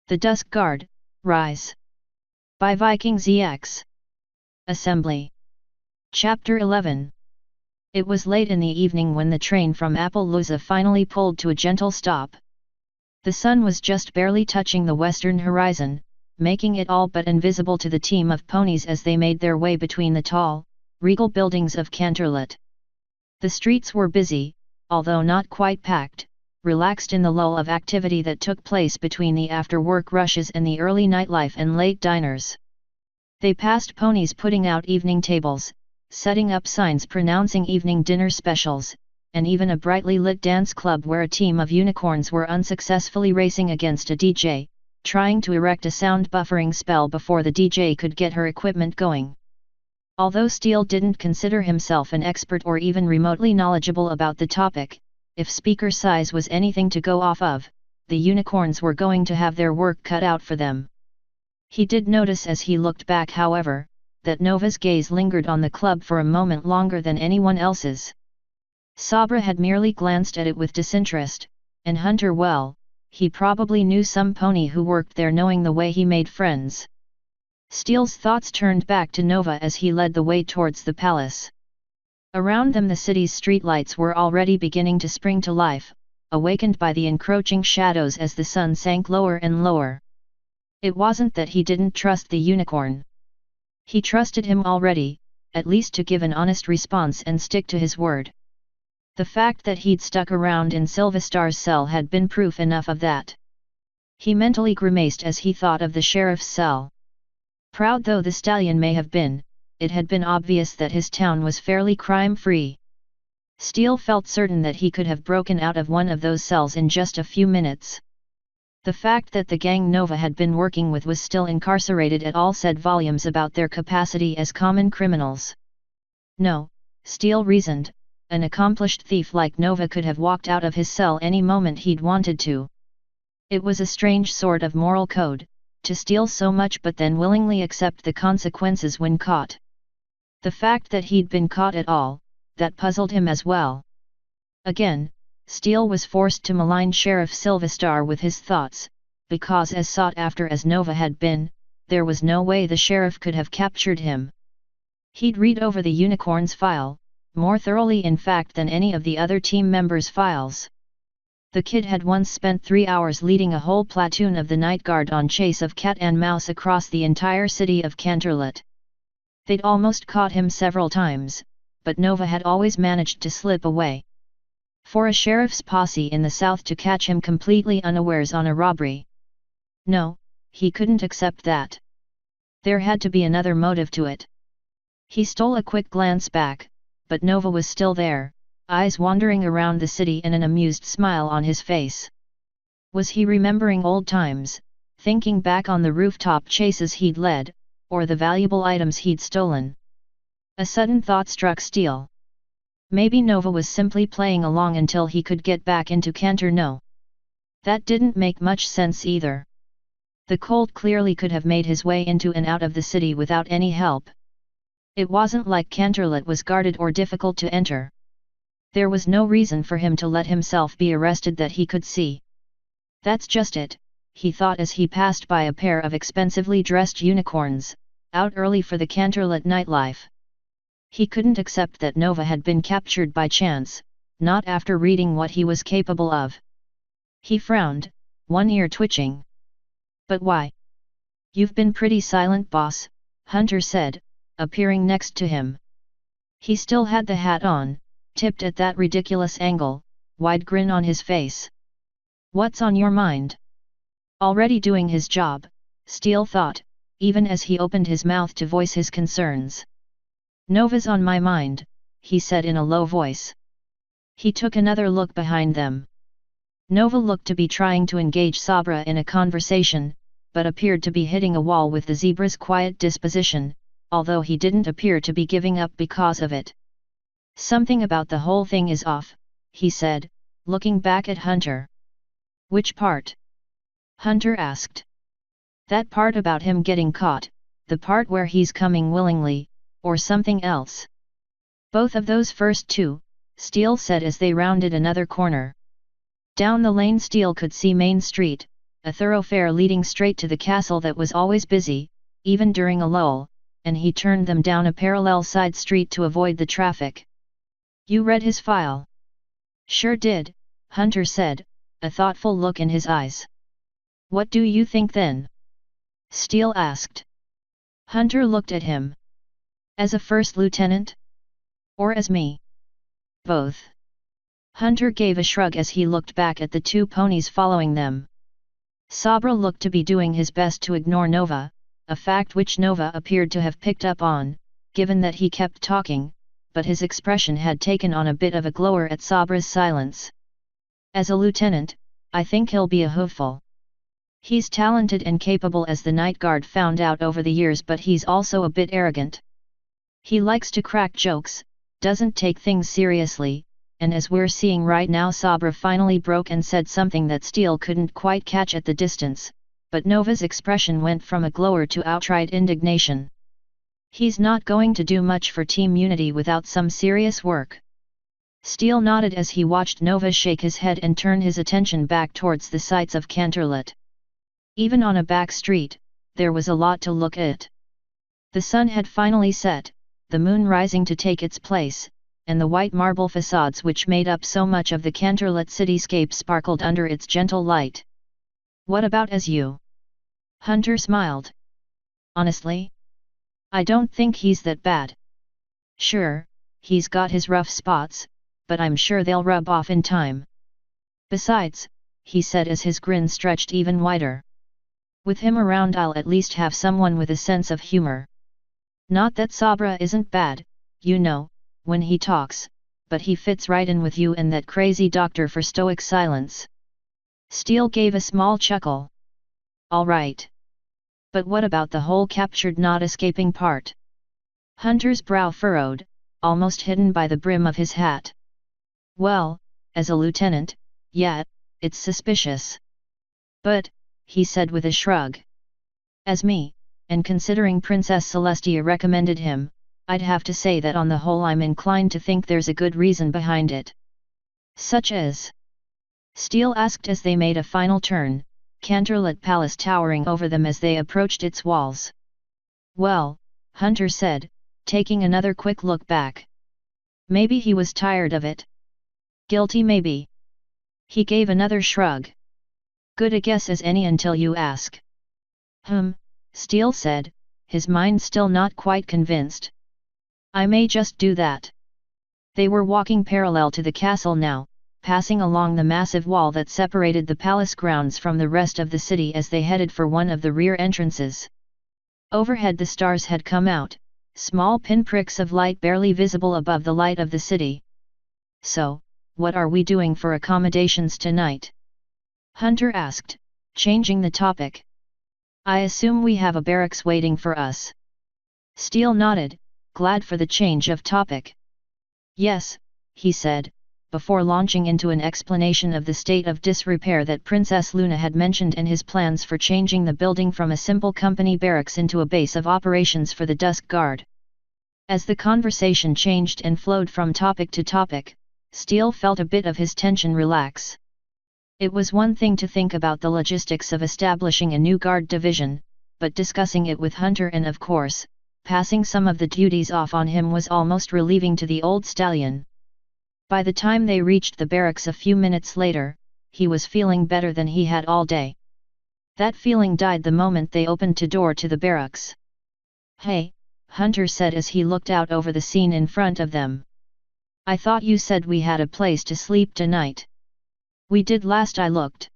The Dusk Guard, Rise. By Viking ZX. Assembly. Chapter 11. It was late in the evening when the train from Appaloosa finally pulled to a gentle stop. The sun was just barely touching the western horizon, making it all but invisible to the team of ponies as they made their way between the tall, regal buildings of Canterlot. The streets were busy, although not quite packed, relaxed in the lull of activity that took place between the after-work rushes and the early nightlife and late diners. They passed ponies putting out evening tables, setting up signs pronouncing evening dinner specials, and even a brightly lit dance club where a team of unicorns were unsuccessfully racing against a DJ, trying to erect a sound buffering spell before the DJ could get her equipment going. Although Steele didn't consider himself an expert or even remotely knowledgeable about the topic, if speaker size was anything to go off of, the unicorns were going to have their work cut out for them. He did notice as he looked back, however, that Nova's gaze lingered on the club for a moment longer than anyone else's. Sabra had merely glanced at it with disinterest, and Hunter, well, he probably knew some pony who worked there, knowing the way he made friends. Steele's thoughts turned back to Nova as he led the way towards the palace. Around them the city's streetlights were already beginning to spring to life, awakened by the encroaching shadows as the sun sank lower and lower. It wasn't that he didn't trust the unicorn. He trusted him already, at least to give an honest response and stick to his word. The fact that he'd stuck around in Sylvestar's cell had been proof enough of that. He mentally grimaced as he thought of the sheriff's cell. Proud though the stallion may have been, it had been obvious that his town was fairly crime-free. Steele felt certain that he could have broken out of one of those cells in just a few minutes. The fact that the gang Nova had been working with was still incarcerated at all said volumes about their capacity as common criminals. No, Steele reasoned, an accomplished thief like Nova could have walked out of his cell any moment he'd wanted to. It was a strange sort of moral code, to steal so much but then willingly accept the consequences when caught. The fact that he'd been caught at all, that puzzled him as well. Again, Steele was forced to malign Sheriff Sylvestar with his thoughts, because as sought after as Nova had been, there was no way the sheriff could have captured him. He'd read over the unicorn's file, more thoroughly in fact than any of the other team members' files. The kid had once spent 3 hours leading a whole platoon of the night guard on chase of cat and mouse across the entire city of Canterlot. They'd almost caught him several times, but Nova had always managed to slip away. For a sheriff's posse in the south to catch him completely unawares on a robbery. No, he couldn't accept that. There had to be another motive to it. He stole a quick glance back, but Nova was still there, eyes wandering around the city and an amused smile on his face. Was he remembering old times, thinking back on the rooftop chases he'd led, or the valuable items he'd stolen? A sudden thought struck Steele. Maybe Nova was simply playing along until he could get back into Canter. No. That didn't make much sense either. The Colt clearly could have made his way into and out of the city without any help. It wasn't like Canterlot was guarded or difficult to enter. There was no reason for him to let himself be arrested that he could see. That's just it, he thought as he passed by a pair of expensively dressed unicorns, out early for the Canterlot nightlife. He couldn't accept that Nova had been captured by chance, not after reading what he was capable of. He frowned, one ear twitching. But why? You've been pretty silent, boss, Hunter said, appearing next to him. He still had the hat on, tipped at that ridiculous angle, wide grin on his face. What's on your mind? Already doing his job, Steele thought, even as he opened his mouth to voice his concerns. Nova's on my mind, he said in a low voice. He took another look behind them. Nova looked to be trying to engage Sabra in a conversation, but appeared to be hitting a wall with the zebra's quiet disposition, although he didn't appear to be giving up because of it. Something about the whole thing is off, he said, looking back at Hunter. Which part? Hunter asked. That part about him getting caught, the part where he's coming willingly, or something else? Both of those first two, Steele said as they rounded another corner. Down the lane Steele could see Main Street, a thoroughfare leading straight to the castle that was always busy, even during a lull, and he turned them down a parallel side street to avoid the traffic. You read his file? Sure did, Hunter said, a thoughtful look in his eyes. What do you think then? Steele asked. Hunter looked at him. As a first lieutenant? Or as me? Both. Hunter gave a shrug as he looked back at the two ponies following them. Sabra looked to be doing his best to ignore Nova, a fact which Nova appeared to have picked up on, given that he kept talking, but his expression had taken on a bit of a glower at Sabra's silence. As a lieutenant, I think he'll be a hooful. He's talented and capable as the night guard found out over the years, but he's also a bit arrogant. He likes to crack jokes, doesn't take things seriously, and as we're seeing right now, Sabra finally broke and said something that Steele couldn't quite catch at the distance, but Nova's expression went from a glower to outright indignation. He's not going to do much for team unity without some serious work. Steele nodded as he watched Nova shake his head and turn his attention back towards the sights of Canterlot. Even on a back street, there was a lot to look at. The sun had finally set, the moon rising to take its place, and the white marble facades which made up so much of the Canterlot cityscape sparkled under its gentle light. What about as you? Hunter smiled. Honestly? I don't think he's that bad. Sure, he's got his rough spots, but I'm sure they'll rub off in time. Besides, he said as his grin stretched even wider. With him around, I'll at least have someone with a sense of humor. Not that Sabra isn't bad, you know, when he talks, but he fits right in with you and that crazy doctor for stoic silence. Steele gave a small chuckle. All right. But what about the whole captured not escaping part? Hunter's brow furrowed, almost hidden by the brim of his hat. Well, as a lieutenant, yeah, it's suspicious. But, he said with a shrug. As me, and considering Princess Celestia recommended him, I'd have to say that on the whole I'm inclined to think there's a good reason behind it. Such as? Steele asked as they made a final turn, Canterlot Palace towering over them as they approached its walls. Well, Hunter said, taking another quick look back. Maybe he was tired of it. Guilty maybe. He gave another shrug. Good a guess as any until you ask. Steele said, his mind still not quite convinced. I may just do that. They were walking parallel to the castle now, passing along the massive wall that separated the palace grounds from the rest of the city as they headed for one of the rear entrances. Overhead the stars had come out, small pinpricks of light barely visible above the light of the city. So, what are we doing for accommodations tonight? Hunter asked, changing the topic. I assume we have a barracks waiting for us. Steele nodded, glad for the change of topic. Yes, he said, before launching into an explanation of the state of disrepair that Princess Luna had mentioned and his plans for changing the building from a simple company barracks into a base of operations for the Dusk Guard. As the conversation changed and flowed from topic to topic, Steele felt a bit of his tension relax. It was one thing to think about the logistics of establishing a new guard division, but discussing it with Hunter and of course, passing some of the duties off on him was almost relieving to the old stallion. By the time they reached the barracks a few minutes later, he was feeling better than he had all day. That feeling died the moment they opened the door to the barracks. Hey, Hunter said as he looked out over the scene in front of them. I thought you said we had a place to sleep tonight. We did last I looked.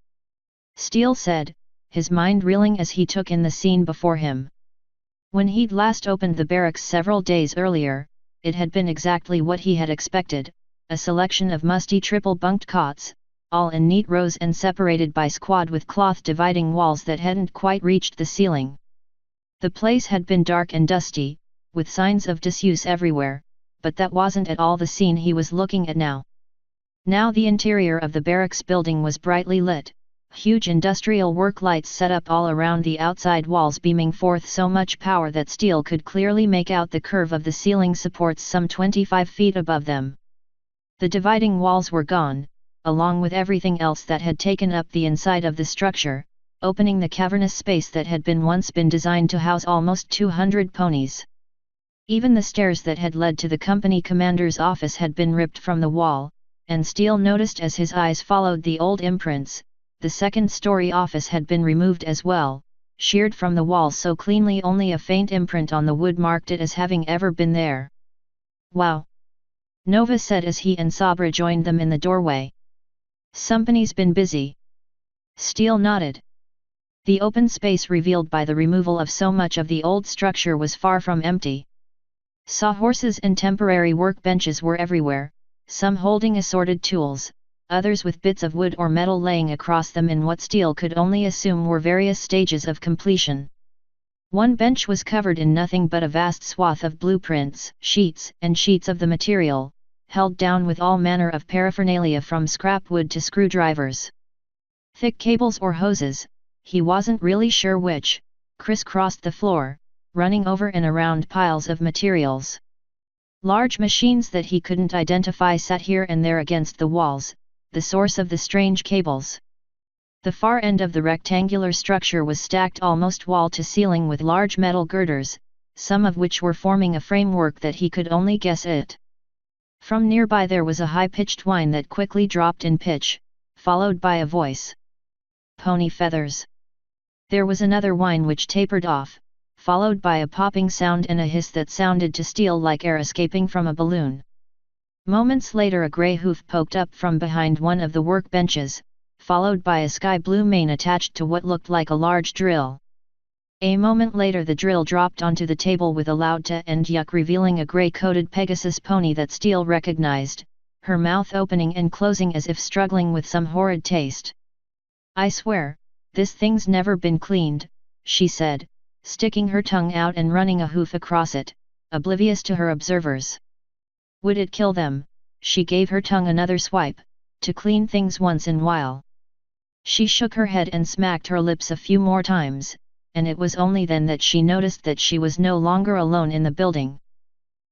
Steele said, his mind reeling as he took in the scene before him. When he'd last opened the barracks several days earlier, it had been exactly what he had expected, a selection of musty triple-bunked cots, all in neat rows and separated by squad with cloth dividing walls that hadn't quite reached the ceiling. The place had been dark and dusty, with signs of disuse everywhere, but that wasn't at all the scene he was looking at now. Now the interior of the barracks building was brightly lit, huge industrial work lights set up all around the outside walls beaming forth so much power that Steele could clearly make out the curve of the ceiling supports some 25 feet above them. The dividing walls were gone, along with everything else that had taken up the inside of the structure, opening the cavernous space that had once been designed to house almost 200 ponies. Even the stairs that had led to the company commander's office had been ripped from the wall, and Steele noticed as his eyes followed the old imprints, the second-story office had been removed as well, sheared from the wall so cleanly only a faint imprint on the wood marked it as having ever been there. "Wow!" Nova said as he and Sabra joined them in the doorway. "Somebody's been busy." Steele nodded. The open space revealed by the removal of so much of the old structure was far from empty. Sawhorses and temporary workbenches were everywhere, some holding assorted tools, others with bits of wood or metal laying across them in what Steele could only assume were various stages of completion. One bench was covered in nothing but a vast swath of blueprints, sheets and sheets of the material, held down with all manner of paraphernalia from scrap wood to screwdrivers. Thick cables or hoses, he wasn't really sure which, crisscrossed the floor, running over and around piles of materials. Large machines that he couldn't identify sat here and there against the walls, the source of the strange cables. The far end of the rectangular structure was stacked almost wall to ceiling with large metal girders, some of which were forming a framework that he could only guess at. From nearby there was a high-pitched whine that quickly dropped in pitch, followed by a voice. "Pony feathers." There was another whine which tapered off, followed by a popping sound and a hiss that sounded to Steele like air escaping from a balloon. Moments later a grey hoof poked up from behind one of the workbenches, followed by a sky-blue mane attached to what looked like a large drill. A moment later the drill dropped onto the table with a loud "ta" and yuck, revealing a grey-coated Pegasus pony that Steele recognized, her mouth opening and closing as if struggling with some horrid taste. "I swear, this thing's never been cleaned," she said, sticking her tongue out and running a hoof across it, oblivious to her observers. Would it kill them? She gave her tongue another swipe, to clean things once in a while. She shook her head and smacked her lips a few more times, and it was only then that she noticed that she was no longer alone in the building.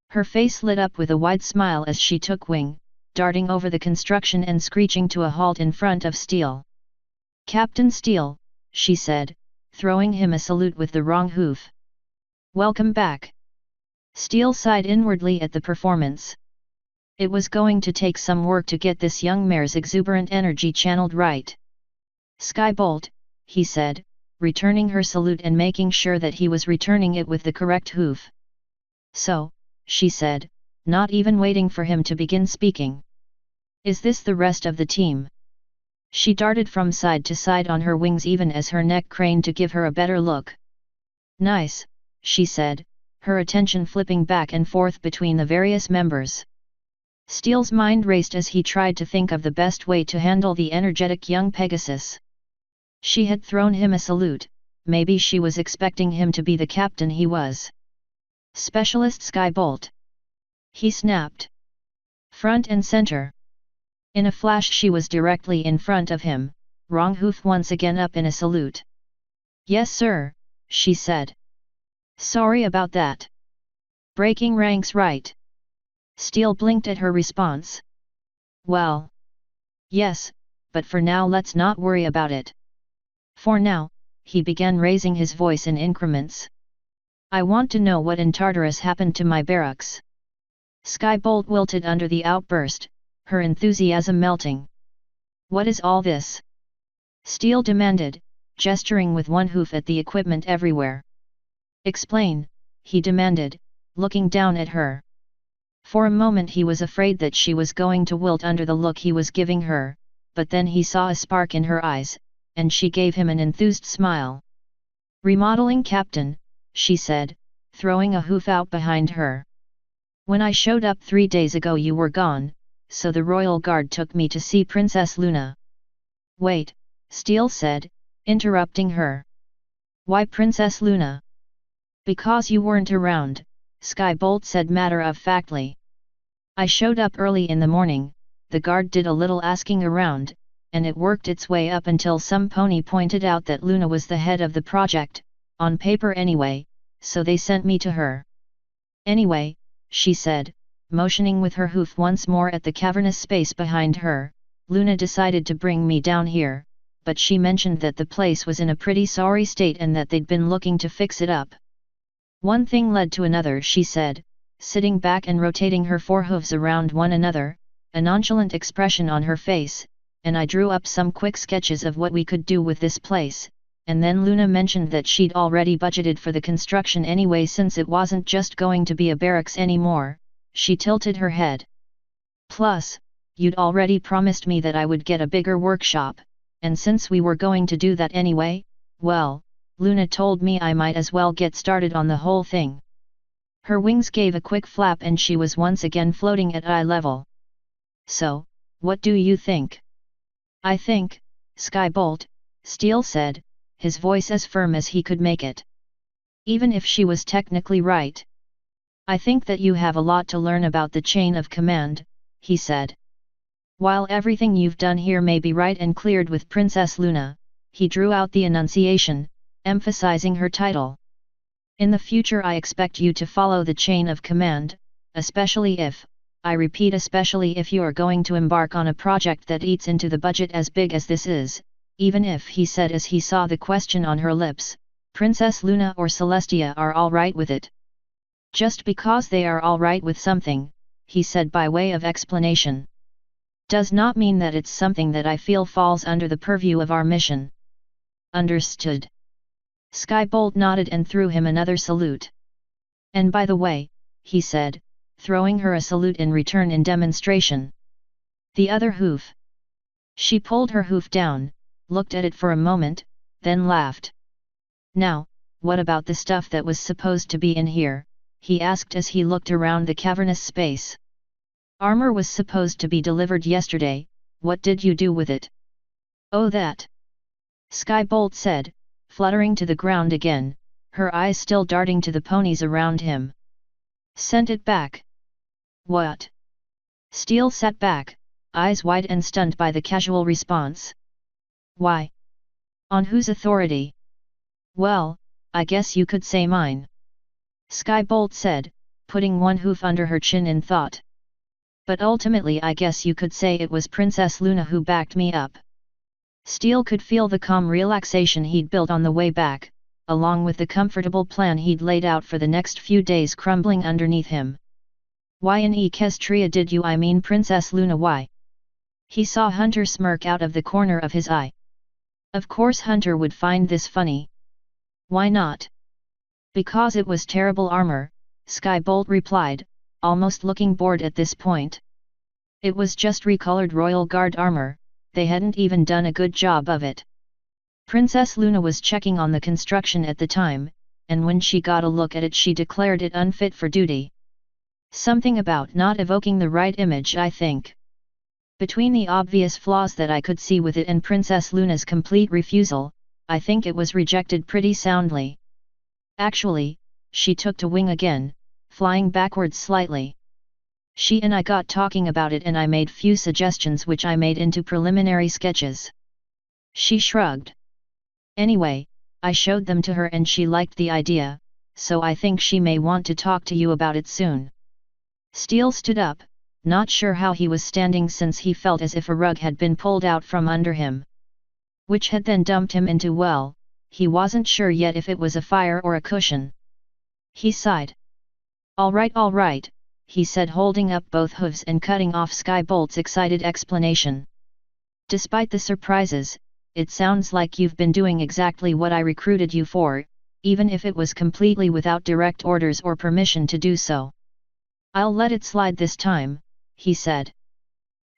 Her face lit up with a wide smile as she took wing, darting over the construction and screeching to a halt in front of Steele. "Captain Steele," she said, throwing him a salute with the wrong hoof. "Welcome back." Steele sighed inwardly at the performance. It was going to take some work to get this young mare's exuberant energy channeled right. "Skybolt," he said, returning her salute and making sure that he was returning it with the correct hoof. "So," she said, not even waiting for him to begin speaking. "Is this the rest of the team?" She darted from side to side on her wings even as her neck craned to give her a better look. "Nice," she said, her attention flipping back and forth between the various members. Steele's mind raced as he tried to think of the best way to handle the energetic young Pegasus. She had thrown him a salute, maybe she was expecting him to be the captain he was. "Specialist Skybolt," he snapped. "Front and center." In a flash she was directly in front of him, wrong hoof once again up in a salute. "Yes sir," she said. "Sorry about that. Breaking ranks right." Steele blinked at her response. "Well. Yes, but for now let's not worry about it. For now," he began raising his voice in increments. "I want to know what in Tartarus happened to my barracks." Skybolt wilted under the outburst, her enthusiasm melting. "What is all this?" Steele demanded, gesturing with one hoof at the equipment everywhere. "Explain," he demanded, looking down at her. For a moment he was afraid that she was going to wilt under the look he was giving her, but then he saw a spark in her eyes, and she gave him an enthused smile. "Remodeling captain," she said, throwing a hoof out behind her. "When I showed up 3 days ago you were gone, so the royal guard took me to see Princess Luna." "Wait," Steele said, interrupting her. "Why Princess Luna?" "Because you weren't around," Skybolt said matter-of-factly. "I showed up early in the morning, the guard did a little asking around, and it worked its way up until some pony pointed out that Luna was the head of the project, on paper anyway, so they sent me to her." "Anyway," she said, motioning with her hoof once more at the cavernous space behind her, "Luna decided to bring me down here, but she mentioned that the place was in a pretty sorry state and that they'd been looking to fix it up. One thing led to another, she said, sitting back and rotating her forehooves around one another, a nonchalant expression on her face, and I drew up some quick sketches of what we could do with this place, and then Luna mentioned that she'd already budgeted for the construction anyway since it wasn't just going to be a barracks anymore. She tilted her head. Plus, you'd already promised me that I would get a bigger workshop, and since we were going to do that anyway, well, Luna told me I might as well get started on the whole thing. Her wings gave a quick flap and she was once again floating at eye level. So, what do you think? I think, Skybolt, Steel said, his voice as firm as he could make it. Even if she was technically right. I think that you have a lot to learn about the chain of command, he said. While everything you've done here may be right and cleared with Princess Luna, he drew out the enunciation, emphasizing her title. In the future I expect you to follow the chain of command, especially if, I repeat especially if you are going to embark on a project that eats into the budget as big as this is, even if, he said as he saw the question on her lips, Princess Luna or Celestia are all right with it. Just because they are all right with something, he said by way of explanation, does not mean that it's something that I feel falls under the purview of our mission. Understood. Skybolt nodded and threw him another salute. And by the way, he said, throwing her a salute in return in demonstration. The other hoof. She pulled her hoof down, looked at it for a moment, then laughed. Now, what about the stuff that was supposed to be in here? He asked as he looked around the cavernous space. Armor was supposed to be delivered yesterday, what did you do with it? Oh, that. Skybolt said, fluttering to the ground again, her eyes still darting to the ponies around him. Sent it back. What? Steel sat back, eyes wide and stunned by the casual response. Why? On whose authority? Well, I guess you could say mine. Skybolt said, putting one hoof under her chin in thought. But ultimately I guess you could say it was Princess Luna who backed me up. Steel could feel the calm relaxation he'd built on the way back, along with the comfortable plan he'd laid out for the next few days crumbling underneath him. Why in Equestria did you, I mean Princess Luna, why? He saw Hunter smirk out of the corner of his eye. Of course Hunter would find this funny. Why not? Because it was terrible armor, Skybolt replied, almost looking bored at this point. It was just recolored Royal Guard armor, they hadn't even done a good job of it. Princess Luna was checking on the construction at the time, and when she got a look at it she declared it unfit for duty. Something about not evoking the right image, I think. Between the obvious flaws that I could see with it and Princess Luna's complete refusal, I think it was rejected pretty soundly. Actually, she took to wing again, flying backwards slightly. She and I got talking about it and I made few suggestions which I made into preliminary sketches. She shrugged. Anyway, I showed them to her and she liked the idea, so I think she may want to talk to you about it soon. Steel stood up, not sure how he was standing since he felt as if a rug had been pulled out from under him. Which had then dumped him into, well, he wasn't sure yet if it was a fire or a cushion. He sighed. All right, he said, holding up both hooves and cutting off Skybolt's excited explanation. Despite the surprises, it sounds like you've been doing exactly what I recruited you for, even if it was completely without direct orders or permission to do so. I'll let it slide this time, he said.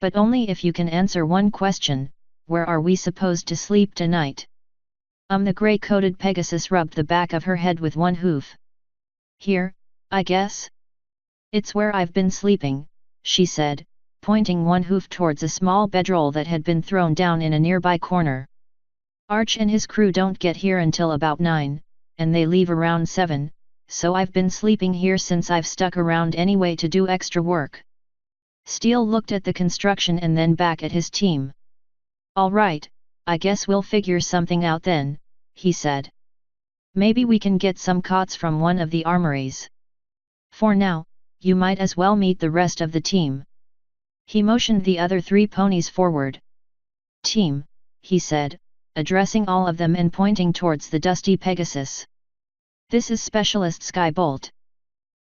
But only if you can answer one question, where are we supposed to sleep tonight? The grey-coated Pegasus rubbed the back of her head with one hoof. Here, I guess? It's where I've been sleeping, she said, pointing one hoof towards a small bedroll that had been thrown down in a nearby corner. Arch and his crew don't get here until about 9, and they leave around 7, so I've been sleeping here since I've stuck around anyway to do extra work. Steel looked at the construction and then back at his team. All right, I guess we'll figure something out then, he said. Maybe we can get some cots from one of the armories. For now, you might as well meet the rest of the team. He motioned the other 3 ponies forward. Team, he said, addressing all of them and pointing towards the dusty Pegasus. This is Specialist Skybolt.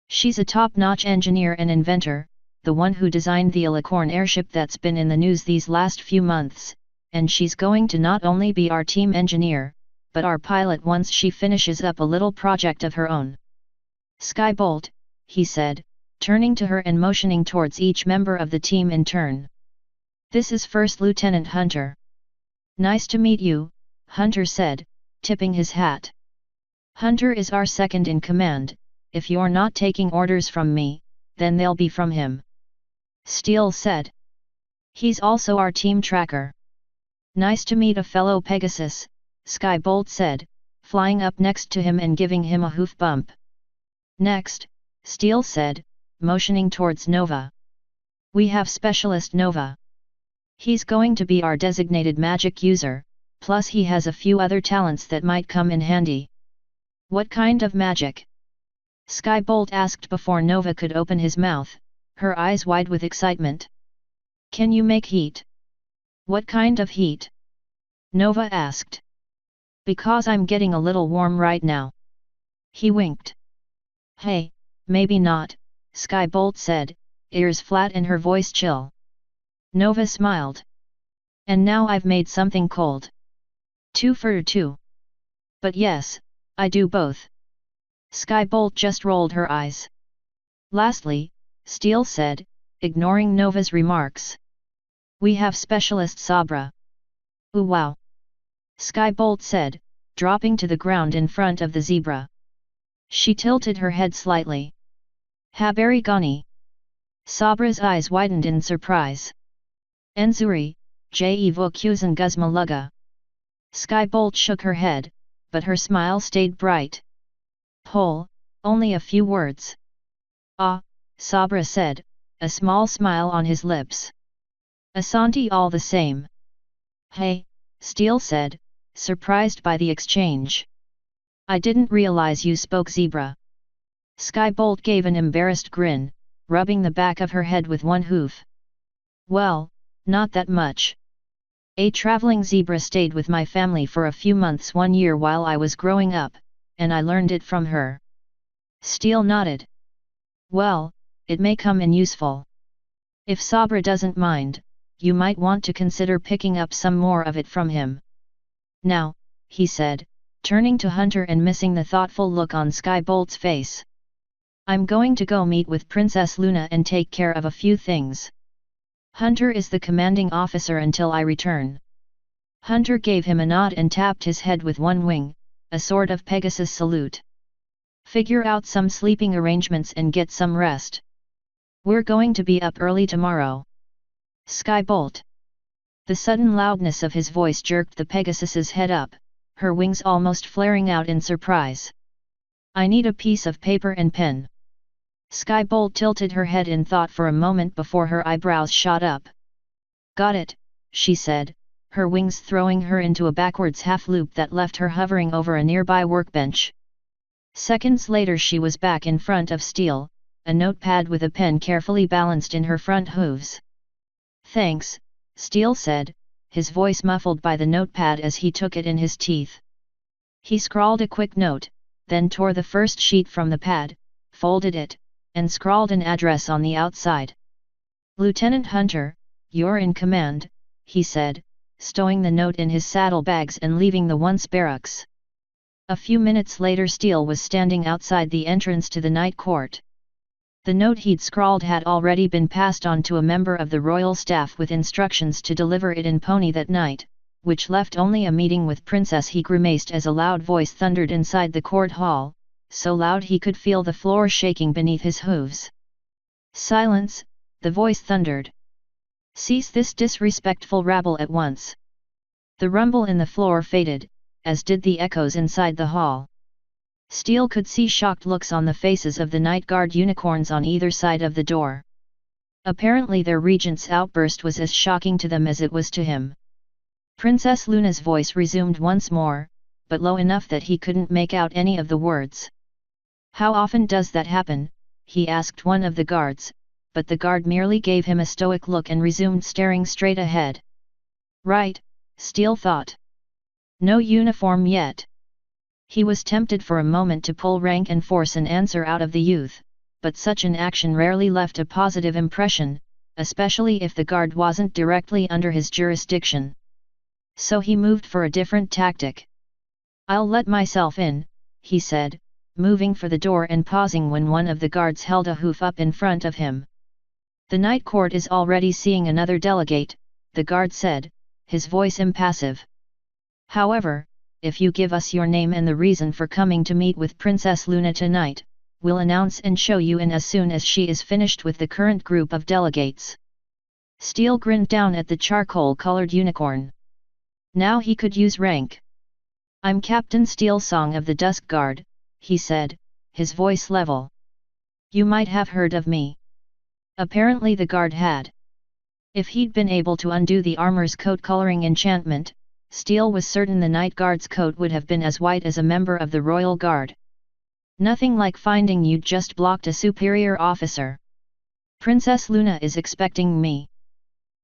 She's a top-notch engineer and inventor, the one who designed the Alicorn airship that's been in the news these last few months, and she's going to not only be our team engineer, but our pilot once she finishes up a little project of her own. Skybolt, he said, turning to her and motioning towards each member of the team in turn. This is First Lieutenant Hunter. Nice to meet you, Hunter said, tipping his hat. Hunter is our second in command. If you're not taking orders from me, then they'll be from him. Steele said. He's also our team tracker. Nice to meet a fellow Pegasus, Skybolt said, flying up next to him and giving him a hoof bump. Next, Steele said, motioning towards Nova. We have Specialist Nova. He's going to be our designated magic user, plus he has a few other talents that might come in handy. What kind of magic? Skybolt asked before Nova could open his mouth, her eyes wide with excitement. Can you make heat? What kind of heat? Nova asked. Because I'm getting a little warm right now. He winked. Hey, maybe not, Skybolt said, ears flat and her voice chill. Nova smiled. And now I've made something cold. 2 for 2. But yes, I do both. Skybolt just rolled her eyes. Lastly, Steele said, ignoring Nova's remarks. We have Specialist Sabra. Ooh wow. Skybolt said, dropping to the ground in front of the zebra. She tilted her head slightly. Habari Gani. Sabra's eyes widened in surprise. Enzuri, je vokusan guzmaluga. Skybolt shook her head, but her smile stayed bright. Pole, only a few words. Ah, Sabra said, a small smile on his lips. Asante all the same. Hey, Steele said, surprised by the exchange. I didn't realize you spoke zebra. Skybolt gave an embarrassed grin, rubbing the back of her head with one hoof. Well, not that much. A traveling zebra stayed with my family for a few months one year while I was growing up, and I learned it from her. Steele nodded. Well, it may come in useful. If Sabra doesn't mind, you might want to consider picking up some more of it from him. Now, he said, turning to Hunter and missing the thoughtful look on Skybolt's face. I'm going to go meet with Princess Luna and take care of a few things. Hunter is the commanding officer until I return. Hunter gave him a nod and tapped his head with one wing, a sort of Pegasus salute. Figure out some sleeping arrangements and get some rest. We're going to be up early tomorrow. Skybolt. The sudden loudness of his voice jerked the Pegasus's head up, her wings almost flaring out in surprise. I need a piece of paper and pen. Skybolt tilted her head in thought for a moment before her eyebrows shot up. Got it, she said, her wings throwing her into a backwards half-loop that left her hovering over a nearby workbench. Seconds later she was back in front of Steele, a notepad with a pen carefully balanced in her front hooves. Thanks, Steele said, his voice muffled by the notepad as he took it in his teeth. He scrawled a quick note, then tore the first sheet from the pad, folded it, and scrawled an address on the outside. Lieutenant Hunter, you're in command, he said, stowing the note in his saddlebags and leaving the once barracks. A few minutes later Steele was standing outside the entrance to the night court. The note he'd scrawled had already been passed on to a member of the royal staff with instructions to deliver it in Pony that night, which left only a meeting with Princess. He grimaced as a loud voice thundered inside the court hall, so loud he could feel the floor shaking beneath his hooves. Silence, the voice thundered. Cease this disrespectful rabble at once. The rumble in the floor faded, as did the echoes inside the hall. Steele could see shocked looks on the faces of the night guard unicorns on either side of the door. Apparently their regent's outburst was as shocking to them as it was to him. Princess Luna's voice resumed once more, but low enough that he couldn't make out any of the words. How often does that happen? He asked one of the guards, but the guard merely gave him a stoic look and resumed staring straight ahead. Right, Steele thought. No uniform yet. He was tempted for a moment to pull rank and force an answer out of the youth, but such an action rarely left a positive impression, especially if the guard wasn't directly under his jurisdiction. So he moved for a different tactic. "I'll let myself in," he said, moving for the door and pausing when one of the guards held a hoof up in front of him. "The night court is already seeing another delegate," the guard said, his voice impassive. "However, if you give us your name and the reason for coming to meet with Princess Luna tonight, we'll announce and show you in as soon as she is finished with the current group of delegates." Steele grinned down at the charcoal-colored unicorn. Now he could use rank. "I'm Captain Steelsong of the Dusk Guard," he said, his voice level. "You might have heard of me." Apparently the guard had. If he'd been able to undo the armor's coat coloring enchantment, Steele was certain the Night Guard's coat would have been as white as a member of the Royal Guard. "Nothing like finding you'd just blocked a superior officer. Princess Luna is expecting me."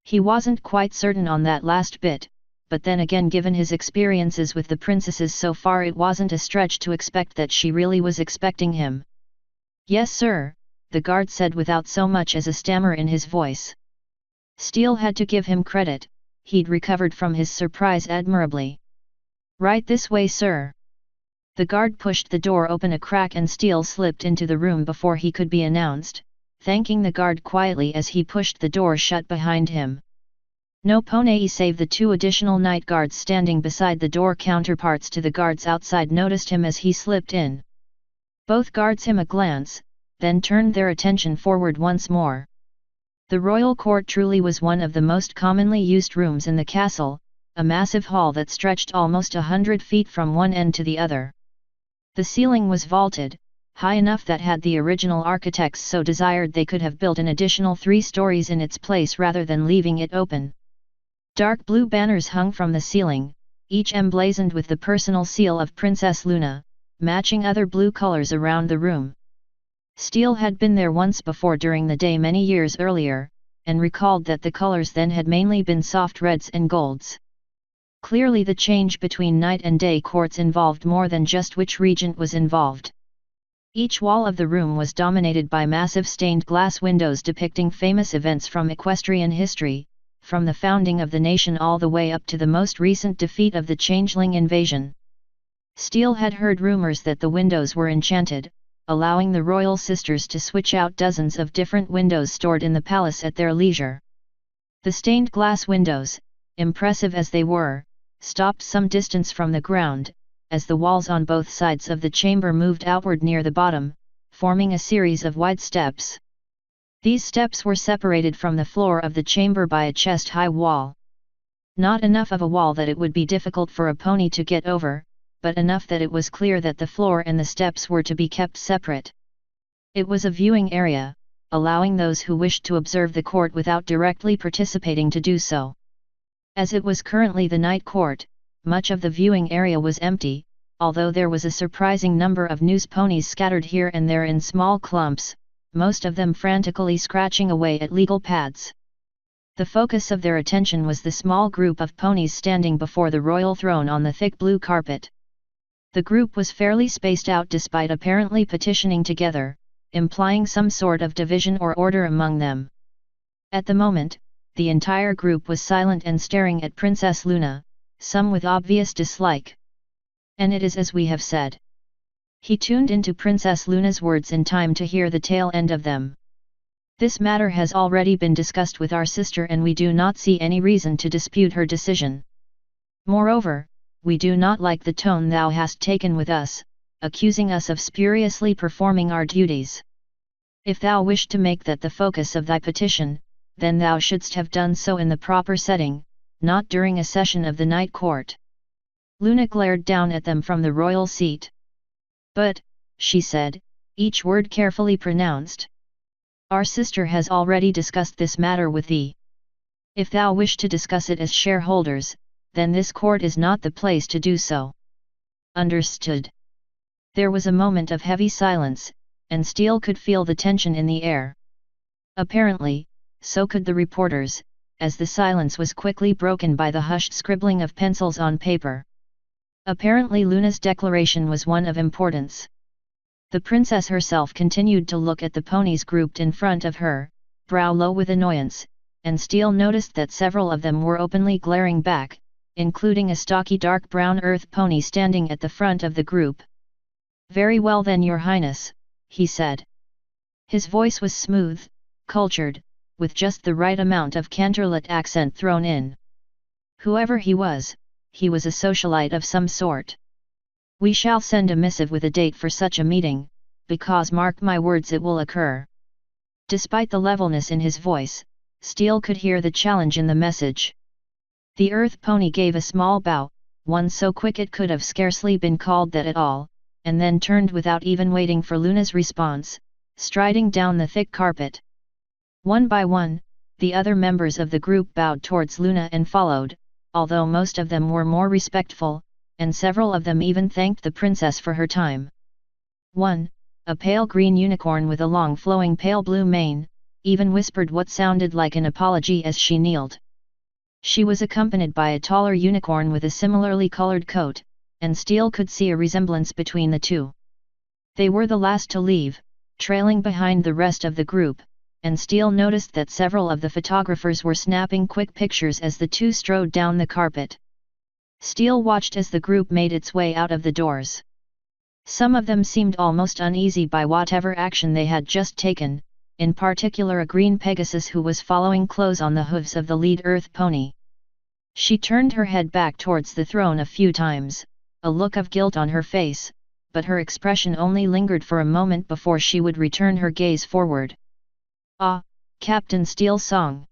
He wasn't quite certain on that last bit, but then again given his experiences with the princesses so far it wasn't a stretch to expect that she really was expecting him. "Yes sir," the guard said without so much as a stammer in his voice. Steele had to give him credit, he'd recovered from his surprise admirably. "Right this way sir." The guard pushed the door open a crack and Steele slipped into the room before he could be announced, thanking the guard quietly as he pushed the door shut behind him. No pony save the two additional night guards standing beside the door counterparts to the guards outside noticed him as he slipped in. Both guards him a glance, then turned their attention forward once more. The royal court truly was one of the most commonly used rooms in the castle, a massive hall that stretched almost 100 feet from one end to the other. The ceiling was vaulted, high enough that had the original architects so desired they could have built an additional 3 stories in its place rather than leaving it open. Dark blue banners hung from the ceiling, each emblazoned with the personal seal of Princess Luna, matching other blue colors around the room. Steele had been there once before during the day many years earlier, and recalled that the colors then had mainly been soft reds and golds. Clearly the change between night and day courts involved more than just which regent was involved. Each wall of the room was dominated by massive stained glass windows depicting famous events from equestrian history, from the founding of the nation all the way up to the most recent defeat of the Changeling invasion. Steele had heard rumors that the windows were enchanted, allowing the royal sisters to switch out dozens of different windows stored in the palace at their leisure. The stained glass windows, impressive as they were, stopped some distance from the ground, as the walls on both sides of the chamber moved outward near the bottom, forming a series of wide steps. These steps were separated from the floor of the chamber by a chest-high wall. Not enough of a wall that it would be difficult for a pony to get over, but enough that it was clear that the floor and the steps were to be kept separate. It was a viewing area, allowing those who wished to observe the court without directly participating to do so. As it was currently the night court, much of the viewing area was empty, although there was a surprising number of news ponies scattered here and there in small clumps, most of them frantically scratching away at legal pads. The focus of their attention was the small group of ponies standing before the royal throne on the thick blue carpet. The group was fairly spaced out despite apparently petitioning together, implying some sort of division or order among them. At the moment, the entire group was silent and staring at Princess Luna, some with obvious dislike. "And it is as we have said." He tuned into Princess Luna's words in time to hear the tail end of them. "This matter has already been discussed with our sister and we do not see any reason to dispute her decision. Moreover, we do not like the tone thou hast taken with us, accusing us of spuriously performing our duties. If thou wished to make that the focus of thy petition, then thou shouldst have done so in the proper setting, not during a session of the night court." Luna glared down at them from the royal seat. "But," she said, each word carefully pronounced, "our sister has already discussed this matter with thee. If thou wish to discuss it as shareholders, then this court is not the place to do so." "Understood." There was a moment of heavy silence, and Steele could feel the tension in the air. Apparently, so could the reporters, as the silence was quickly broken by the hushed scribbling of pencils on paper. Apparently Luna's declaration was one of importance. The princess herself continued to look at the ponies grouped in front of her, brow low with annoyance, and Steele noticed that several of them were openly glaring back, including a stocky dark brown earth pony standing at the front of the group. "Very well then, Your Highness," he said. His voice was smooth, cultured, with just the right amount of Canterlot accent thrown in. Whoever he was a socialite of some sort. "We shall send a missive with a date for such a meeting, because mark my words it will occur." Despite the levelness in his voice, Steele could hear the challenge in the message. The earth pony gave a small bow, one so quick it could have scarcely been called that at all, and then turned without even waiting for Luna's response, striding down the thick carpet. One by one, the other members of the group bowed towards Luna and followed, although most of them were more respectful, and several of them even thanked the princess for her time. One, a pale green unicorn with a long flowing pale blue mane, even whispered what sounded like an apology as she kneeled. She was accompanied by a taller unicorn with a similarly colored coat, and Steele could see a resemblance between the two. They were the last to leave, trailing behind the rest of the group, and Steele noticed that several of the photographers were snapping quick pictures as the two strode down the carpet. Steele watched as the group made its way out of the doors. Some of them seemed almost uneasy by whatever action they had just taken, in particular a green Pegasus who was following close on the hooves of the lead earth pony. She turned her head back towards the throne a few times, a look of guilt on her face, but her expression only lingered for a moment before she would return her gaze forward. "Ah, Captain Steele Song!"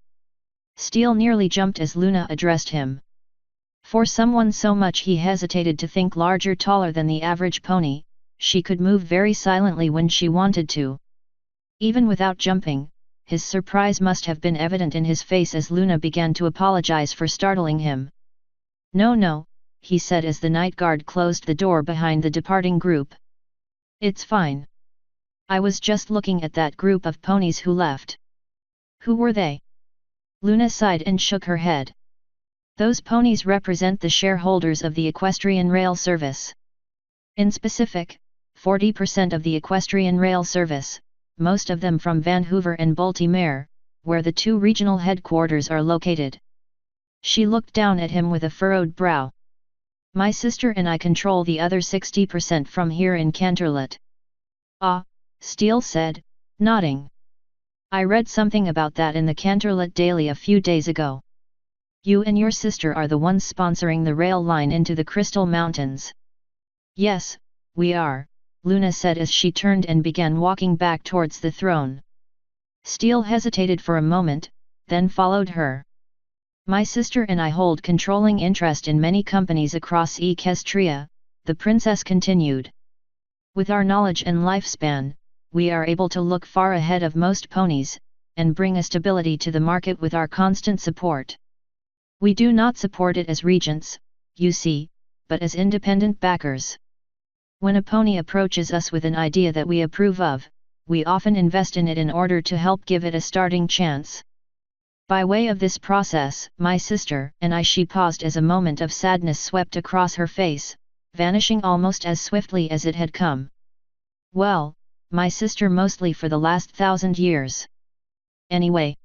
Steele nearly jumped as Luna addressed him. For someone so much he hesitated to think larger taller than the average pony, she could move very silently when she wanted to. Even without jumping, his surprise must have been evident in his face as Luna began to apologize for startling him. No, he said as the night guard closed the door behind the departing group. "It's fine. I was just looking at that group of ponies who left." "Who were they?" Luna sighed and shook her head. "Those ponies represent the shareholders of the Equestrian Rail Service. In specific, 40% of the Equestrian Rail Service, most of them from Vancouver and Baltimore, where the two regional headquarters are located." She looked down at him with a furrowed brow. "My sister and I control the other 60% from here in Canterlot." "Ah," Steele said, nodding. "I read something about that in the Canterlot Daily a few days ago. You and your sister are the ones sponsoring the rail line into the Crystal Mountains." "Yes, we are," Luna said as she turned and began walking back towards the throne. Steele hesitated for a moment, then followed her. "My sister and I hold controlling interest in many companies across Equestria," the princess continued. "With our knowledge and lifespan, we are able to look far ahead of most ponies, and bring a stability to the market with our constant support. We do not support it as regents, you see, but as independent backers. When a pony approaches us with an idea that we approve of, we often invest in it in order to help give it a starting chance. By way of this process, my sister and I." She paused as a moment of sadness swept across her face, vanishing almost as swiftly as it had come. "Well, my sister mostly for the last 1,000 years. Anyway."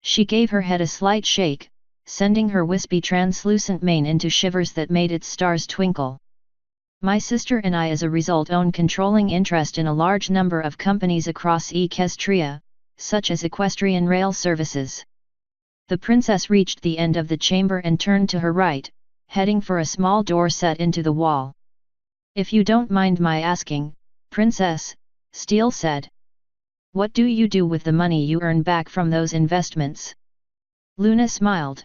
She gave her head a slight shake, sending her wispy translucent mane into shivers that made its stars twinkle. "My sister and I as a result own controlling interest in a large number of companies across Equestria, such as Equestrian Rail Services." The princess reached the end of the chamber and turned to her right, heading for a small door set into the wall. "If you don't mind my asking, Princess," Steele said. "What do you do with the money you earn back from those investments?" Luna smiled.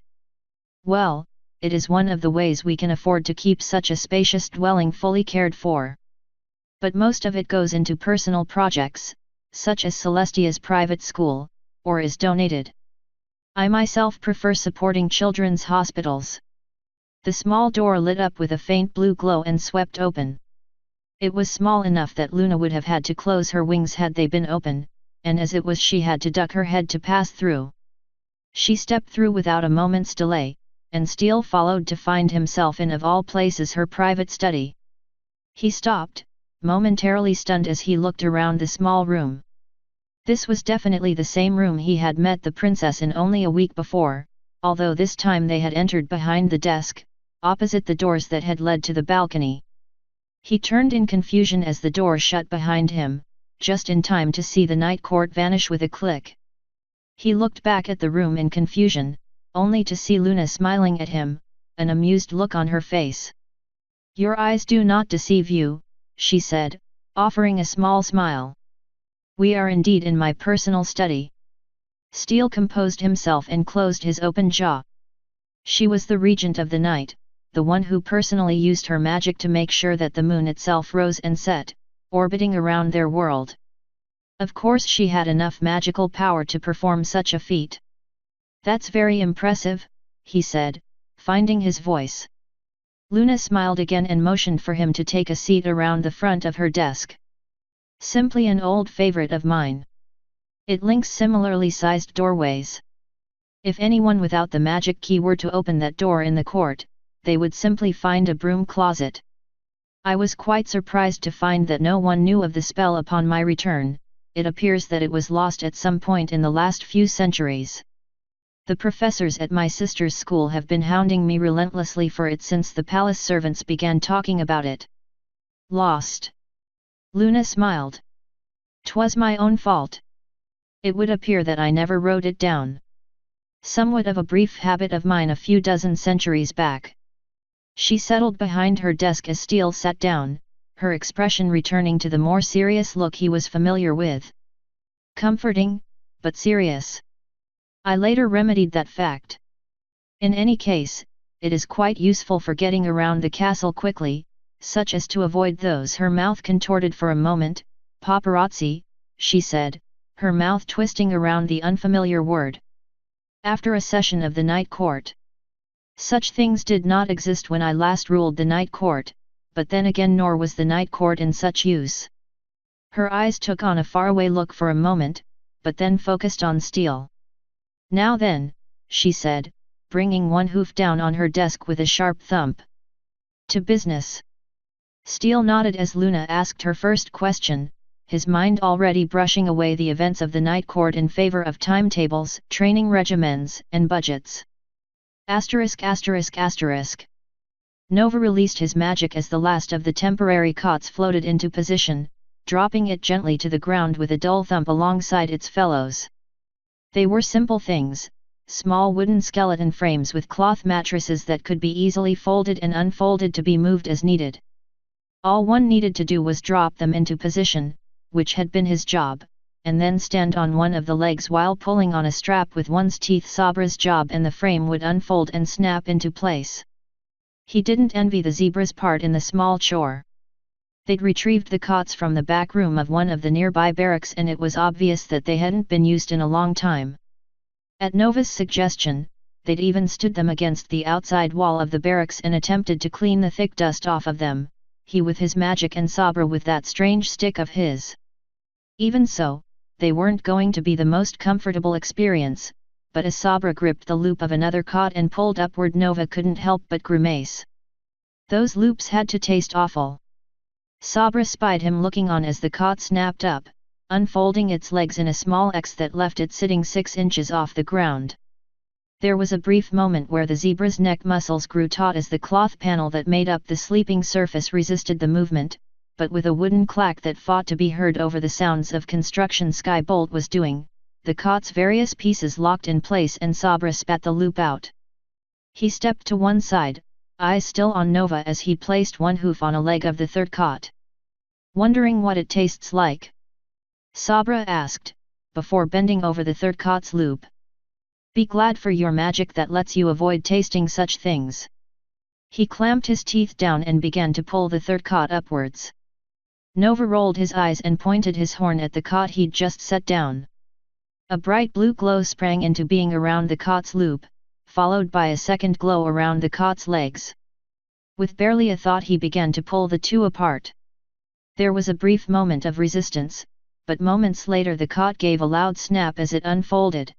"Well, it is one of the ways we can afford to keep such a spacious dwelling fully cared for. But most of it goes into personal projects, such as Celestia's private school, or is donated. I myself prefer supporting children's hospitals." The small door lit up with a faint blue glow and swept open. It was small enough that Luna would have had to close her wings had they been open, and as it was she had to duck her head to pass through. She stepped through without a moment's delay, and Steele followed to find himself in of all places her private study. He stopped, momentarily stunned as he looked around the small room. This was definitely the same room he had met the princess in only a week before, although this time they had entered behind the desk, opposite the doors that had led to the balcony. He turned in confusion as the door shut behind him, just in time to see the night court vanish with a click. He looked back at the room in confusion, only to see Luna smiling at him, an amused look on her face. "Your eyes do not deceive you," she said, offering a small smile. "We are indeed in my personal study." Steele composed himself and closed his open jaw. She was the regent of the night, the one who personally used her magic to make sure that the moon itself rose and set, orbiting around their world. Of course she had enough magical power to perform such a feat. "That's very impressive," he said, finding his voice. Luna smiled again and motioned for him to take a seat around the front of her desk. "Simply an old favorite of mine. It links similarly sized doorways. If anyone without the magic key were to open that door in the court, they would simply find a broom closet. I was quite surprised to find that no one knew of the spell upon my return. It appears that it was lost at some point in the last few centuries. The professors at my sister's school have been hounding me relentlessly for it since the palace servants began talking about it." "Lost?" Luna smiled. "'Twas my own fault. It would appear that I never wrote it down. Somewhat of a brief habit of mine a few dozen centuries back." She settled behind her desk as Steele sat down, her expression returning to the more serious look he was familiar with. "Comforting, but serious. I later remedied that fact. In any case, it is quite useful for getting around the castle quickly, such as to avoid those." Her mouth contorted for a moment. "Paparazzi," she said, her mouth twisting around the unfamiliar word. "After a session of the night court. Such things did not exist when I last ruled the night court, but then again nor was the night court in such use." Her eyes took on a faraway look for a moment, but then focused on Steele. "Now then," she said, bringing one hoof down on her desk with a sharp thump. "To business." Steele nodded as Luna asked her first question, his mind already brushing away the events of the night court in favor of timetables, training regimens, and budgets. ******. Nova released his magic as the last of the temporary cots floated into position, dropping it gently to the ground with a dull thump alongside its fellows. They were simple things, small wooden skeleton frames with cloth mattresses that could be easily folded and unfolded to be moved as needed. All one needed to do was drop them into position, which had been his job, and then stand on one of the legs while pulling on a strap with one's teeth. Sabra's job, and the frame would unfold and snap into place. He didn't envy the zebra's part in the small chore. They'd retrieved the cots from the back room of one of the nearby barracks and it was obvious that they hadn't been used in a long time. At Nova's suggestion, they'd even stood them against the outside wall of the barracks and attempted to clean the thick dust off of them, he with his magic and Sabra with that strange stick of his. Even so, they weren't going to be the most comfortable experience, but as Sabra gripped the loop of another cot and pulled upward, Nova couldn't help but grimace. Those loops had to taste awful. Sabra spied him looking on as the cot snapped up, unfolding its legs in a small X that left it sitting 6 inches off the ground. There was a brief moment where the zebra's neck muscles grew taut as the cloth panel that made up the sleeping surface resisted the movement, but with a wooden clack that fought to be heard over the sounds of construction Skybolt was doing, the cot's various pieces locked in place and Sabra spat the loop out. He stepped to one side, eyes still on Nova as he placed one hoof on a leg of the third cot. "Wondering what it tastes like?" Sabra asked, before bending over the third cot's loop. "Be glad for your magic that lets you avoid tasting such things." He clamped his teeth down and began to pull the third cot upwards. Nova rolled his eyes and pointed his horn at the cot he'd just set down. A bright blue glow sprang into being around the cot's loop, followed by a second glow around the cot's legs. With barely a thought he began to pull the two apart. There was a brief moment of resistance, but moments later the cot gave a loud snap as it unfolded.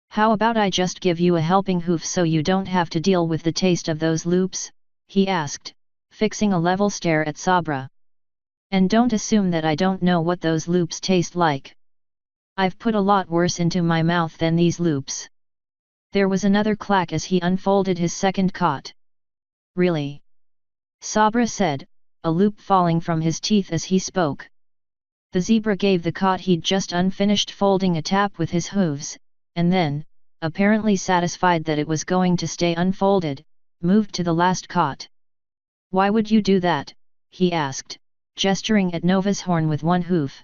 How about I just give you a helping hoof so you don't have to deal with the taste of those loops? He asked, fixing a level stare at Sabra. And don't assume that I don't know what those loops taste like. I've put a lot worse into my mouth than these loops. There was another clack as he unfolded his second cot. Really? Sabra said, a loop falling from his teeth as he spoke. The zebra gave the cot he'd just unfinished folding a tap with his hooves, and then, apparently satisfied that it was going to stay unfolded, moved to the last cot. Why would you do that? He asked, gesturing at Nova's horn with one hoof.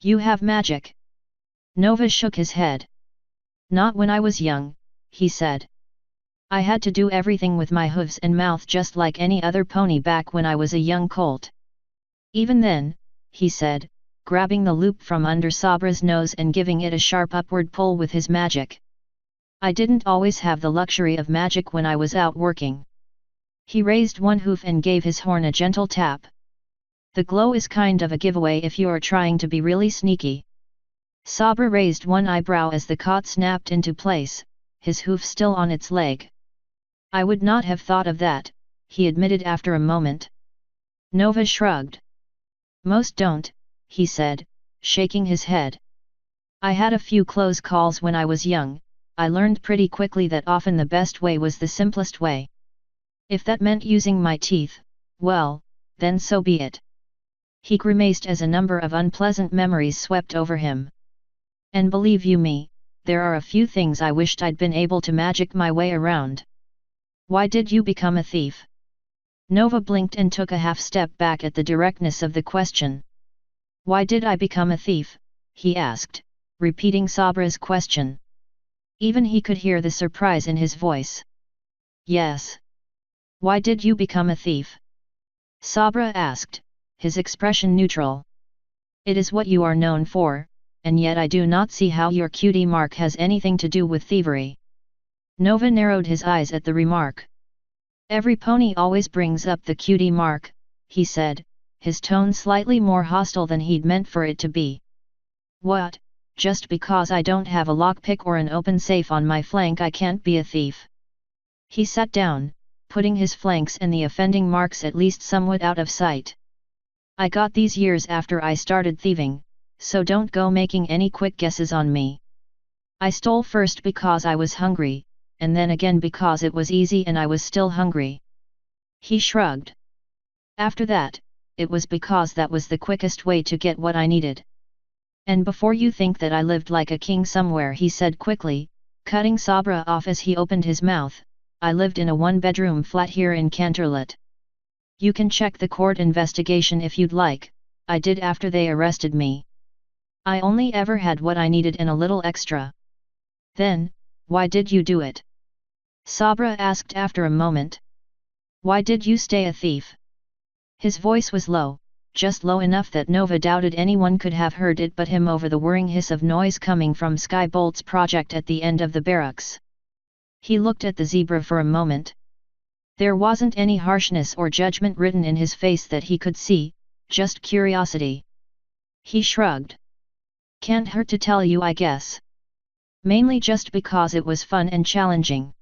You have magic. Nova shook his head. Not when I was young, he said. I had to do everything with my hooves and mouth just like any other pony back when I was a young colt. Even then, he said, grabbing the loop from under Sabra's nose and giving it a sharp upward pull with his magic. I didn't always have the luxury of magic when I was out working. He raised one hoof and gave his horn a gentle tap. The glow is kind of a giveaway if you're trying to be really sneaky. Sabra raised one eyebrow as the cot snapped into place, his hoof still on its leg. I would not have thought of that, he admitted after a moment. Nova shrugged. Most don't, he said, shaking his head. I had a few close calls when I was young. I learned pretty quickly that often the best way was the simplest way. If that meant using my teeth, well, then so be it. He grimaced as a number of unpleasant memories swept over him. And believe you me, there are a few things I wished I'd been able to magic my way around. Why did you become a thief? Nova blinked and took a half step back at the directness of the question. Why did I become a thief? He asked, repeating Sabra's question. Even he could hear the surprise in his voice. Yes. Why did you become a thief? Sabra asked, his expression neutral. It is what you are known for, and yet I do not see how your cutie mark has anything to do with thievery. Nova narrowed his eyes at the remark. Every pony always brings up the cutie mark, he said, his tone slightly more hostile than he'd meant for it to be. What, just because I don't have a lockpick or an open safe on my flank I can't be a thief? He sat down, putting his flanks and the offending marks at least somewhat out of sight. I got these years after I started thieving, so don't go making any quick guesses on me. I stole first because I was hungry, and then again because it was easy and I was still hungry. He shrugged. After that, it was because that was the quickest way to get what I needed. And before you think that I lived like a king somewhere, he said quickly, cutting Sabra off as he opened his mouth, I lived in a one-bedroom flat here in Canterlot. You can check the court investigation if you'd like, I did after they arrested me. I only ever had what I needed and a little extra. Then, why did you do it? Sabra asked after a moment. Why did you stay a thief? His voice was low, just low enough that Nova doubted anyone could have heard it but him over the whirring hiss of noise coming from Skybolt's project at the end of the barracks. He looked at the zebra for a moment. There wasn't any harshness or judgment written in his face that he could see, just curiosity. He shrugged. Can't hurt to tell you, I guess. Mainly just because it was fun and challenging.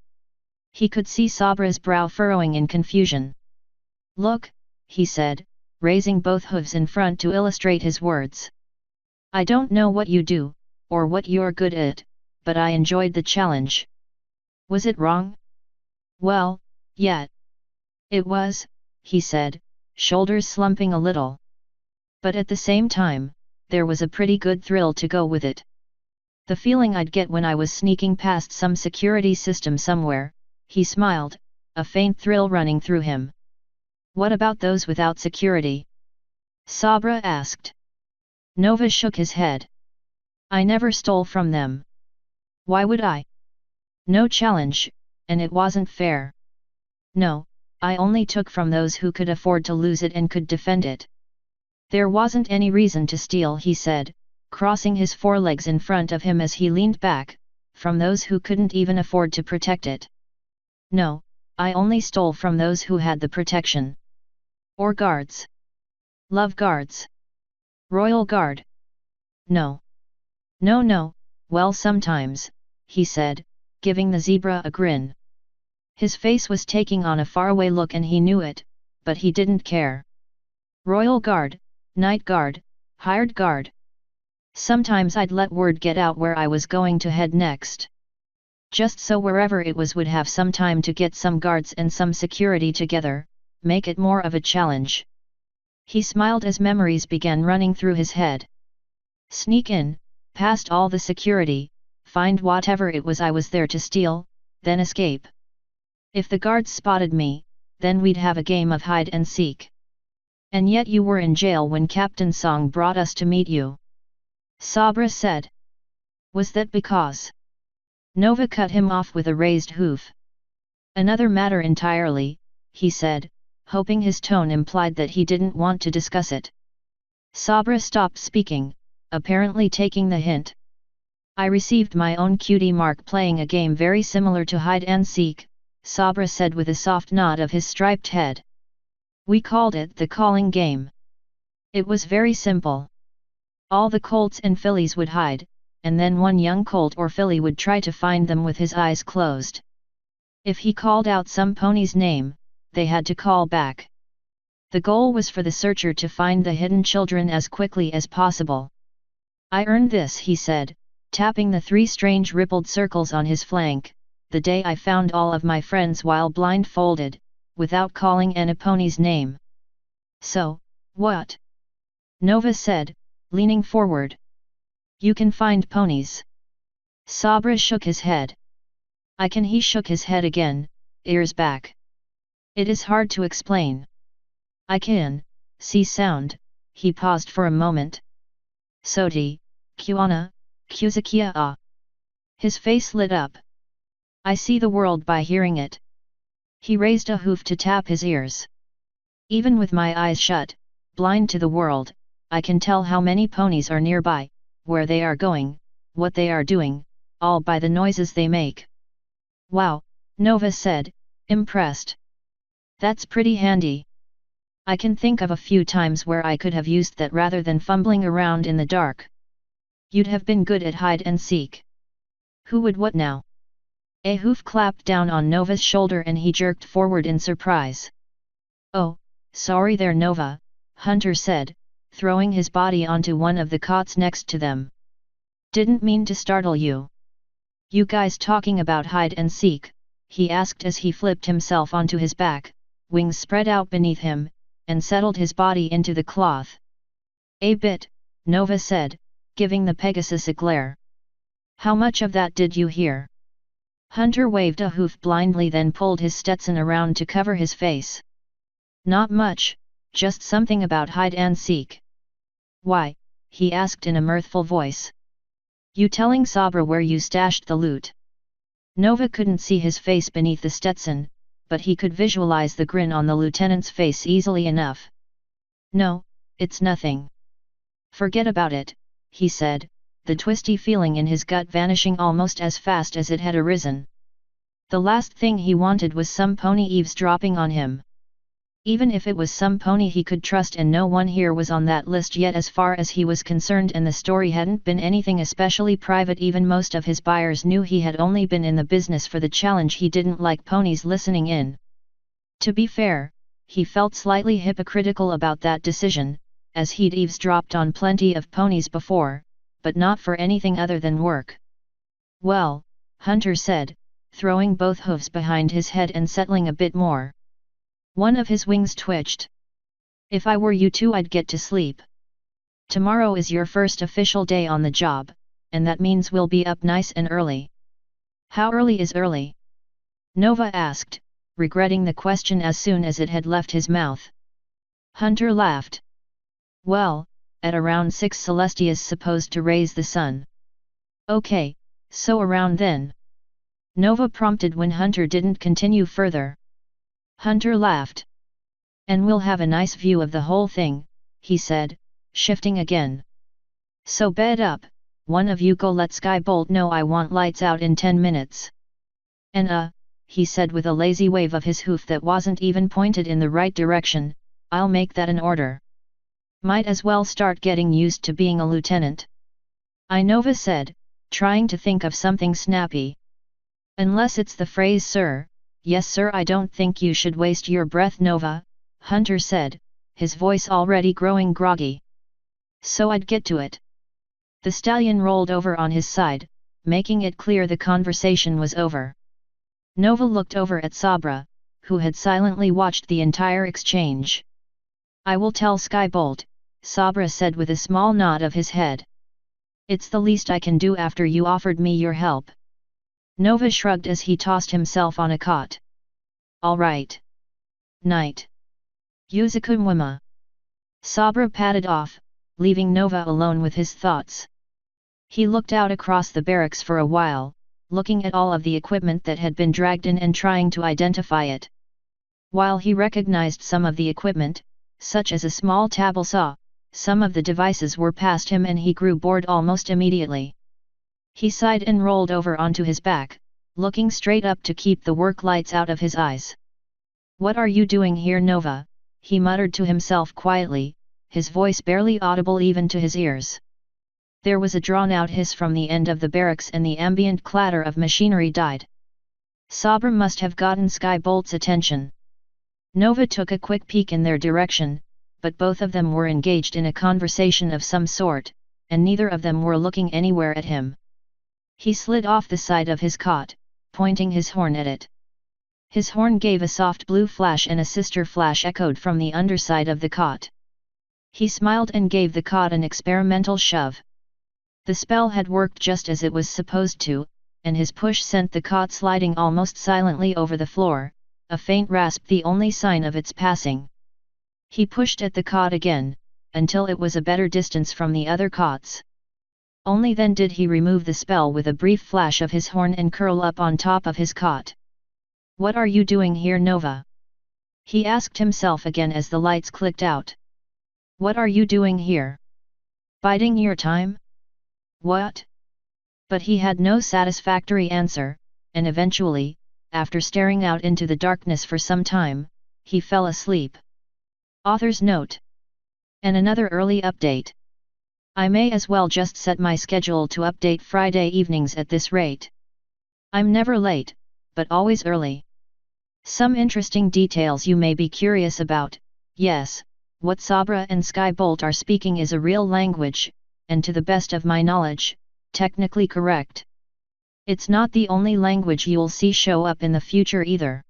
He could see Sabra's brow furrowing in confusion. Look, he said, raising both hooves in front to illustrate his words. I don't know what you do, or what you're good at, but I enjoyed the challenge. Was it wrong? Well, yeah. It was, he said, shoulders slumping a little. But at the same time, there was a pretty good thrill to go with it. The feeling I'd get when I was sneaking past some security system somewhere, he smiled, a faint thrill running through him. What about those without security? Sabra asked. Nova shook his head. I never stole from them. Why would I? No challenge, and it wasn't fair. No, I only took from those who could afford to lose it and could defend it. There wasn't any reason to steal, he said, crossing his forelegs in front of him as he leaned back, from those who couldn't even afford to protect it. No, I only stole from those who had the protection. Or guards. Love guards. Royal Guard. No. No, well sometimes, he said, giving the zebra a grin. His face was taking on a faraway look and he knew it, but he didn't care. Royal Guard, Night Guard, Hired Guard. Sometimes I'd let word get out where I was going to head next. Just so wherever it was would have some time to get some guards and some security together, make it more of a challenge. He smiled as memories began running through his head. Sneak in, past all the security, find whatever it was I was there to steal, then escape. If the guards spotted me, then we'd have a game of hide and seek. And yet you were in jail when Captain Song brought us to meet you. Sabra said. Was that because? Nova cut him off with a raised hoof. Another matter entirely, he said, hoping his tone implied that he didn't want to discuss it. Sabra stopped speaking, apparently taking the hint. I received my own cutie mark playing a game very similar to hide and seek, Sabra said with a soft nod of his striped head. We called it the calling game. It was very simple. All the colts and fillies would hide, and then one young colt or filly would try to find them with his eyes closed. If he called out some pony's name, they had to call back. The goal was for the searcher to find the hidden children as quickly as possible. I earned this, he said, tapping the 3 strange rippled circles on his flank, the day I found all of my friends while blindfolded, without calling any pony's name. So, what? Nova said, leaning forward. You can find ponies. Sabra shook his head. I can. He shook his head again, ears back. It is hard to explain. I can, see sound, he paused for a moment. Soti, Kuana, Kuzakia ah. His face lit up. I see the world by hearing it. He raised a hoof to tap his ears. Even with my eyes shut, blind to the world, I can tell how many ponies are nearby, where they are going, what they are doing, all by the noises they make. Wow, Nova said, impressed. That's pretty handy. I can think of a few times where I could have used that rather than fumbling around in the dark. You'd have been good at hide and seek. Who would what now? A hoof clapped down on Nova's shoulder and he jerked forward in surprise. Oh, sorry there Nova, Hunter said, throwing his body onto one of the cots next to them. Didn't mean to startle you. You guys talking about hide and seek? He asked as he flipped himself onto his back, wings spread out beneath him, and settled his body into the cloth. A bit, Nova said, giving the Pegasus a glare. How much of that did you hear? Hunter waved a hoof blindly then pulled his Stetson around to cover his face. Not much, just something about hide and seek. Why? He asked in a mirthful voice. You telling Sabra where you stashed the loot? Nova couldn't see his face beneath the Stetson, but he could visualize the grin on the lieutenant's face easily enough. No, it's nothing. Forget about it, he said, the twisty feeling in his gut vanishing almost as fast as it had arisen. The last thing he wanted was some pony eavesdropping on him. Even if it was some pony he could trust, and no one here was on that list yet as far as he was concerned, and the story hadn't been anything especially private. Even most of his buyers knew he had only been in the business for the challenge. He didn't like ponies listening in. To be fair, he felt slightly hypocritical about that decision, as he'd eavesdropped on plenty of ponies before, but not for anything other than work. Well, Hunter said, throwing both hooves behind his head and settling a bit more. One of his wings twitched. If I were you two, I'd get to sleep. Tomorrow is your first official day on the job, and that means we'll be up nice and early. How early is early? Nova asked, regretting the question as soon as it had left his mouth. Hunter laughed. Well, at around 6 Celestia's supposed to raise the sun. Okay, so around then. Nova prompted when Hunter didn't continue further. Hunter laughed. And we'll have a nice view of the whole thing, he said, shifting again. So bed up, one of you go let Skybolt know I want lights out in 10 minutes. And he said with a lazy wave of his hoof that wasn't even pointed in the right direction, I'll make that an order. Might as well start getting used to being a lieutenant. Nova said, trying to think of something snappy. Unless it's the phrase sir, yes sir, I don't think you should waste your breath Nova, Hunter said, his voice already growing groggy. So I'd get to it. The stallion rolled over on his side, making it clear the conversation was over. Nova looked over at Sabra, who had silently watched the entire exchange. I will tell Skybolt, Sabra said with a small nod of his head. It's the least I can do after you offered me your help. Nova shrugged as he tossed himself on a cot. All right. Night. Yuzuku Mwima. Sabra padded off, leaving Nova alone with his thoughts. He looked out across the barracks for a while, looking at all of the equipment that had been dragged in and trying to identify it. While he recognized some of the equipment, such as a small table saw, some of the devices were past him and he grew bored almost immediately. He sighed and rolled over onto his back, looking straight up to keep the work lights out of his eyes. What are you doing here Nova? He muttered to himself quietly, his voice barely audible even to his ears. There was a drawn-out hiss from the end of the barracks and the ambient clatter of machinery died. Sabra must have gotten Skybolt's attention. Nova took a quick peek in their direction, but both of them were engaged in a conversation of some sort, and neither of them were looking anywhere at him. He slid off the side of his cot, pointing his horn at it. His horn gave a soft blue flash and a sister flash echoed from the underside of the cot. He smiled and gave the cot an experimental shove. The spell had worked just as it was supposed to, and his push sent the cot sliding almost silently over the floor, a faint rasp the only sign of its passing. He pushed at the cot again, until it was a better distance from the other cots. Only then did he remove the spell with a brief flash of his horn and curl up on top of his cot. What are you doing here Nova? He asked himself again as the lights clicked out. What are you doing here? Biding your time? What? But he had no satisfactory answer, and eventually, after staring out into the darkness for some time, he fell asleep. Author's note. And another early update. I may as well just set my schedule to update Friday evenings at this rate. I'm never late, but always early. Some interesting details you may be curious about. Yes, what Sabra and Skybolt are speaking is a real language, and to the best of my knowledge, technically correct. It's not the only language you'll see show up in the future either.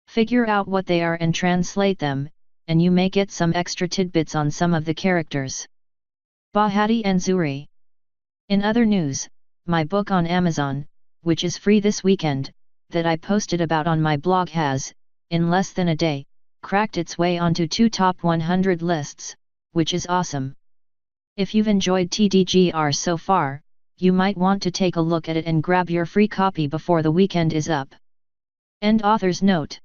Figure out what they are and translate them, and you may get some extra tidbits on some of the characters. Bahati and Zuri. In other news, my book on Amazon, which is free this weekend, that I posted about on my blog has, in less than a day, cracked its way onto 2 top 100 lists, which is awesome. If you've enjoyed TDGR so far, you might want to take a look at it and grab your free copy before the weekend is up. End author's note.